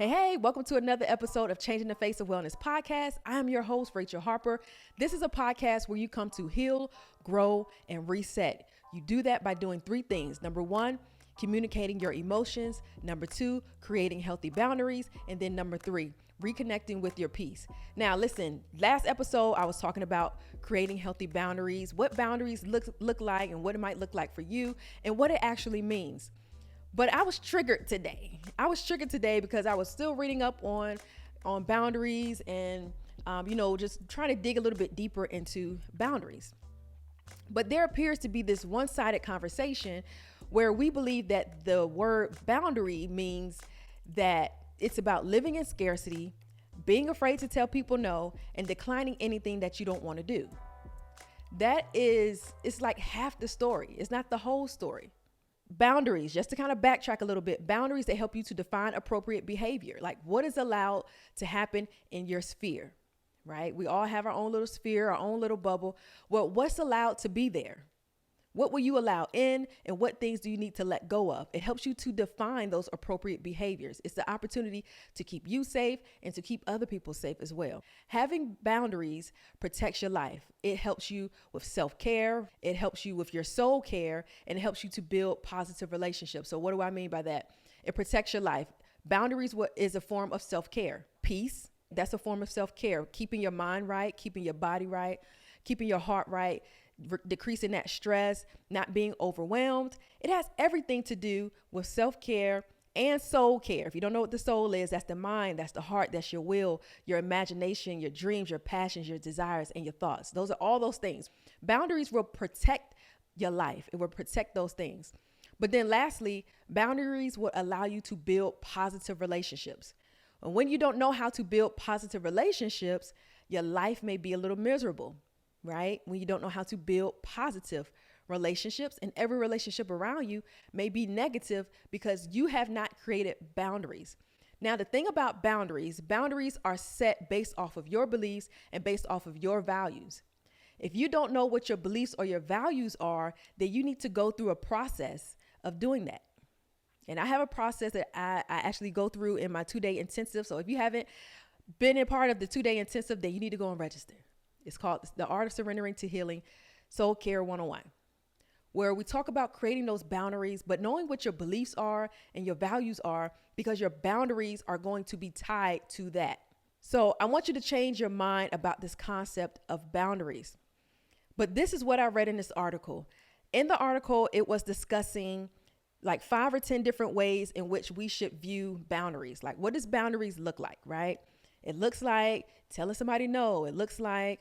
Hey, welcome to another episode of Changing the Face of Wellness podcast. I'm your host, Rachel Harper. This is a podcast where you come to heal, grow, and reset. You do that by doing three things. Number one, communicating your emotions. Number two, creating healthy boundaries. And then number three, reconnecting with your peace. Now, listen, last episode, I was talking about creating healthy boundaries, what boundaries look like and what it might look like for you and what it actually means. But I was triggered today. Because I was still reading up on boundaries and just trying to dig a little bit deeper into boundaries. But there appears to be this one-sided conversation where we believe that the word boundary means that it's about living in scarcity, being afraid to tell people no, and declining anything that you don't want to do. It's like half the story. It's not the whole story. Boundaries, just to kind of backtrack a little bit, boundaries, they help you to define appropriate behavior, like what is allowed to happen in your sphere, right? We all have our own little sphere, our own little bubble. Well, what's allowed to be there? What will you allow in, and what things do you need to let go of? It helps you to define those appropriate behaviors. It's the opportunity to keep you safe and to keep other people safe as well. Having boundaries protects your life. It helps you with self-care. It helps you with your soul care, and it helps you to build positive relationships. So what do I mean by that? It protects your life. Boundaries is a form of self-care. Peace, that's a form of self-care. Keeping your mind right, keeping your body right, keeping your heart right, decreasing that stress, not being overwhelmed. It has everything to do with self-care and soul care. If you don't know what the soul is, that's the mind, that's the heart, that's your will, your imagination, your dreams, your passions, your desires, and your thoughts. Those are all those things. Boundaries will protect your life. It will protect those things. But then lastly, boundaries will allow you to build positive relationships. And when you don't know how to build positive relationships, your life may be a little miserable, right? When you don't know how to build positive relationships, and every relationship around you may be negative because you have not created boundaries. Now, the thing about boundaries are set based off of your beliefs and based off of your values. If you don't know what your beliefs or your values are, then you need to go through a process of doing that. And I have a process that I actually go through in my 2-day intensive. So if you haven't been a part of the 2-day intensive, then you need to go and register. It's called The Art of Surrendering to Healing, Soul Care 101, where we talk about creating those boundaries, but knowing what your beliefs are and your values are, because your boundaries are going to be tied to that. So I want you to change your mind about this concept of boundaries. But this is what I read in this article. In the article, it was discussing like 5 or 10 different ways in which we should view boundaries. Like, what does boundaries look like, right? It looks like telling somebody no. It looks like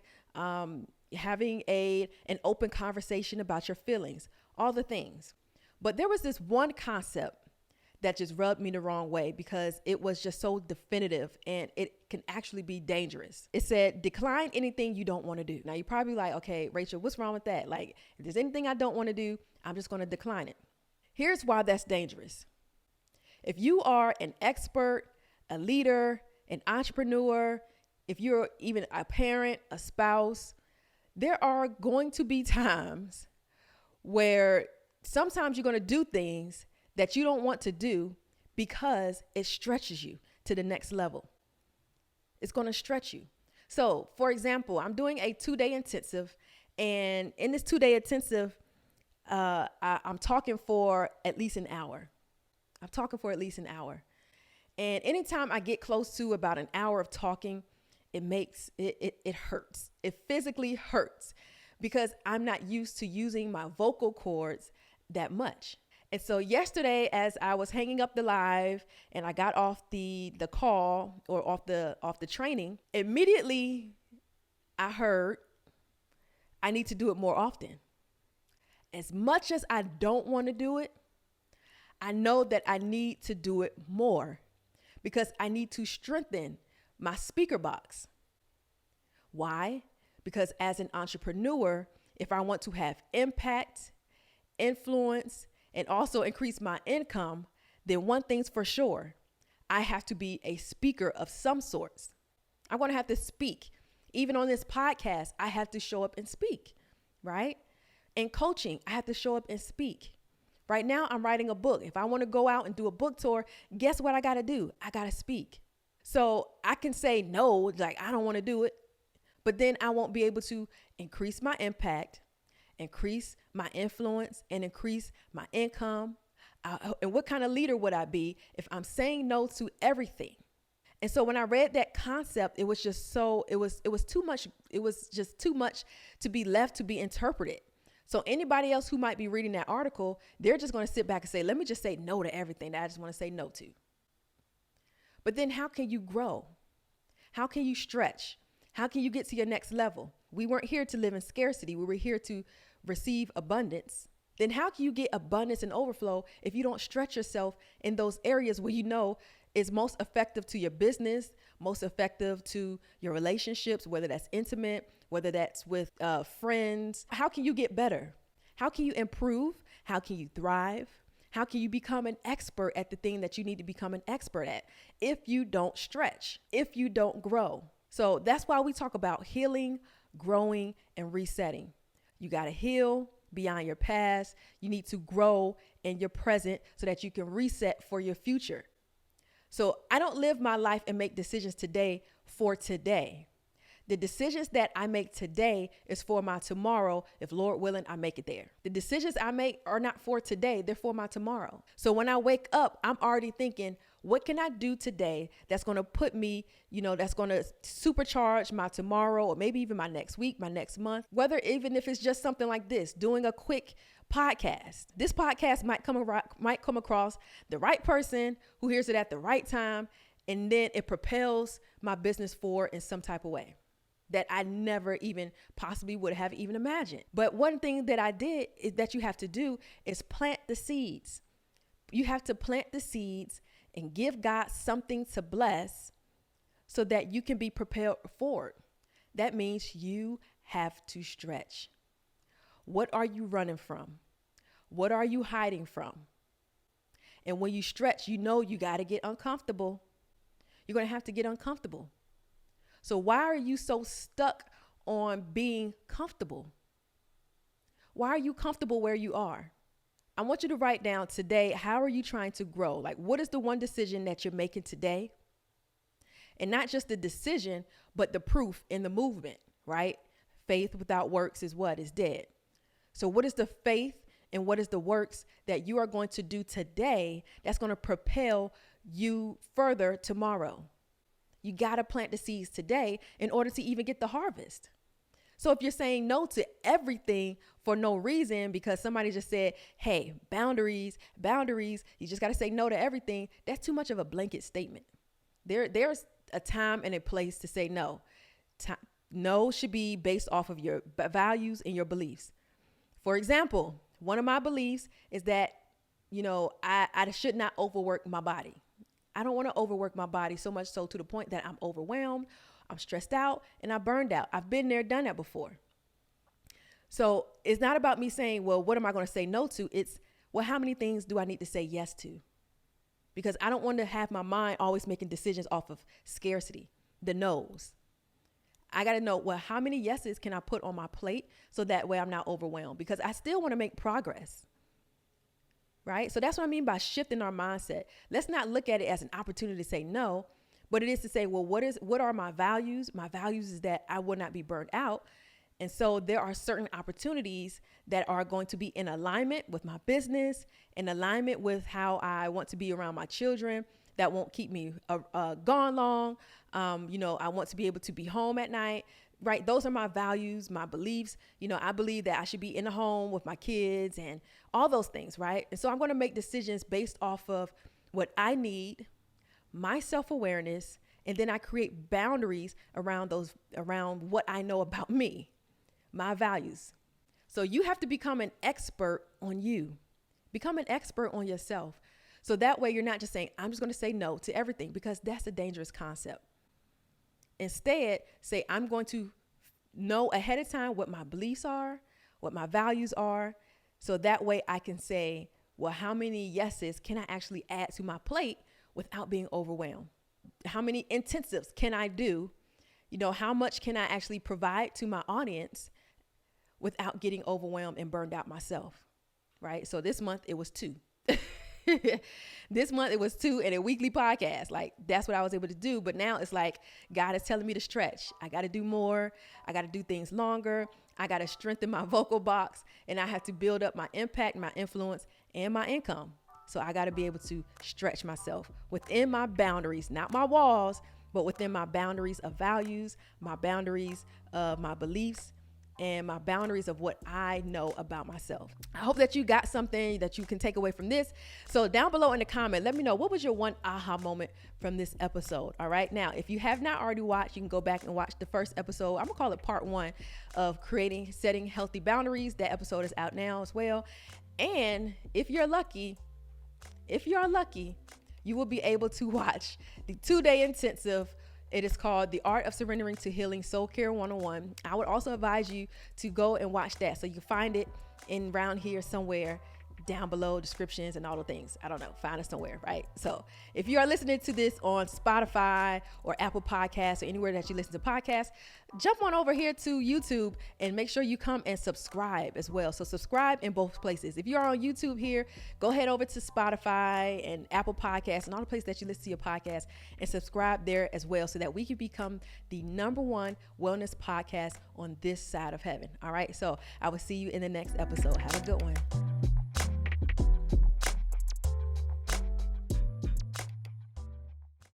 having an open conversation about your feelings, all the things. But there was this one concept that just rubbed me the wrong way because it was just so definitive and it can actually be dangerous. It said, decline anything you don't want to do. Now you're probably like, okay, Rachel, what's wrong with that? Like, if there's anything I don't want to do, I'm just going to decline it. Here's why that's dangerous. If you are an expert, a leader, an entrepreneur, if you're even a parent, a spouse, there are going to be times where sometimes you're going to do things that you don't want to do because it stretches you to the next level. It's going to stretch you. So, for example, I'm doing a 2-day intensive, and in this 2-day intensive, I'm talking for at least an hour. And anytime I get close to about an hour of talking, it hurts. It physically hurts because I'm not used to using my vocal cords that much. And so yesterday, as I was hanging up the live and I got off the call or off the training, immediately I heard I need to do it more often. As much as I don't want to do it, I know that I need to do it more because I need to strengthen my speaker box. Why? Because as an entrepreneur, if I want to have impact, influence, and also increase my income, then one thing's for sure, I have to be a speaker of some sorts. I'm going to have to speak. Even on this podcast, I have to show up and speak, right? In coaching, I have to show up and speak. Right now, I'm writing a book. If I want to go out and do a book tour, guess what I got to do? I got to speak. So I can say no, like I don't want to do it, but then I won't be able to increase my impact, increase my influence, and increase my income. And what kind of leader would I be if I'm saying no to everything? And so when I read that concept, it was just it was too much. It was just too much to be left to be interpreted. So anybody else who might be reading that article, they're just going to sit back and say, let me just say no to everything that I just want to say no to. But then how can you grow? How can you stretch? How can you get to your next level? We weren't here to live in scarcity. We were here to receive abundance. Then how can you get abundance and overflow if you don't stretch yourself in those areas where you know is most effective to your business, most effective to your relationships, whether that's intimate, whether that's with friends? How can you get better? How can you improve? How can you thrive? How can you become an expert at the thing that you need to become an expert at if you don't stretch, if you don't grow? So that's why we talk about healing, growing, and resetting. You got to heal beyond your past. You need to grow in your present so that you can reset for your future. So I don't live my life and make decisions today for today. The decisions that I make today is for my tomorrow. If Lord willing, I make it there. The decisions I make are not for today. They're for my tomorrow. So when I wake up, I'm already thinking, what can I do today that's going to put me, that's going to supercharge my tomorrow or maybe even my next week, my next month, even if it's just something like this, doing a quick podcast. This podcast might come across the right person who hears it at the right time, and then it propels my business forward in some type of way that I never even possibly would have even imagined. But one thing that I did is that you have to do is plant the seeds. You have to plant the seeds and give God something to bless so that you can be prepared forward. That means you have to stretch. What are you running from? What are you hiding from? And when you stretch, you got to get uncomfortable. You're going to have to get uncomfortable. So why are you so stuck on being comfortable? Why are you comfortable where you are? I want you to write down today, how are you trying to grow? Like, what is the one decision that you're making today? And not just the decision, but the proof in the movement, right? Faith without works is what? Is dead. So what is the faith and what is the works that you are going to do today that's going to propel you further tomorrow? You got to plant the seeds today in order to even get the harvest. So if you're saying no to everything for no reason because somebody just said, hey, boundaries, you just got to say no to everything, that's too much of a blanket statement. There's a time and a place to say no. No should be based off of your values and your beliefs. For example, one of my beliefs is that, I should not overwork my body. I don't want to overwork my body so much so to the point that I'm overwhelmed, I'm stressed out, and I'm burned out. I've been there, done that before. So it's not about me saying, well, what am I going to say no to? It's, well, how many things do I need to say yes to? Because I don't want to have my mind always making decisions off of scarcity, the no's. I got to know, well, how many yeses can I put on my plate so that way I'm not overwhelmed? Because I still want to make progress. Right? So that's what I mean by shifting our mindset. Let's not look at it as an opportunity to say no, but it is to say, well, what are my values? My values is that I will not be burnt out. And so there are certain opportunities that are going to be in alignment with my business, in alignment with how I want to be around my children, that won't keep me gone long. I want to be able to be home at night. Right. Those are my values, my beliefs. I believe that I should be in the home with my kids and all those things. Right. And so I'm going to make decisions based off of what I need, my self-awareness, and then I create boundaries around what I know about me, my values. So you have to become an expert on you. Become an expert on yourself. So that way you're not just saying, I'm just going to say no to everything, because that's a dangerous concept. Instead, say, I'm going to know ahead of time what my beliefs are, what my values are. So that way I can say, well, how many yeses can I actually add to my plate without being overwhelmed? How many intensives can I do? How much can I actually provide to my audience without getting overwhelmed and burned out myself? right? So this month it was 2. This month it was 2 and a weekly podcast. Like, that's what I was able to do. But now it's like God is telling me to stretch. I got to do more. I got to do things longer. I got to strengthen my vocal box, and I have to build up my impact, my influence, and my income. So I got to be able to stretch myself within my boundaries, not my walls, but within my boundaries of values, my boundaries of my beliefs, and my boundaries of what I know about myself. I hope that you got something that you can take away from this. So down below in the comment, let me know, what was your one aha moment from this episode? All right. Now, if you have not already watched, you can go back and watch the first episode. I'm gonna call it part 1 of setting healthy boundaries. That episode is out now as well. And if you're lucky, you will be able to watch the 2-day intensive. It is called The Art of Surrendering to Healing Soul Care 101. I would also advise you to go and watch that. So you can find it in around here somewhere, down below, descriptions and all the things. I don't know, find it somewhere, right? So if you are listening to this on Spotify or Apple Podcasts or anywhere that you listen to podcasts, jump on over here to YouTube and make sure you come and subscribe as well. So subscribe in both places. If you are on YouTube here, go head over to Spotify and Apple Podcasts and all the places that you listen to your podcast, and subscribe there as well, so that we can become the #1 wellness podcast on this side of heaven. All right. So I will see you in the next episode. Have a good one.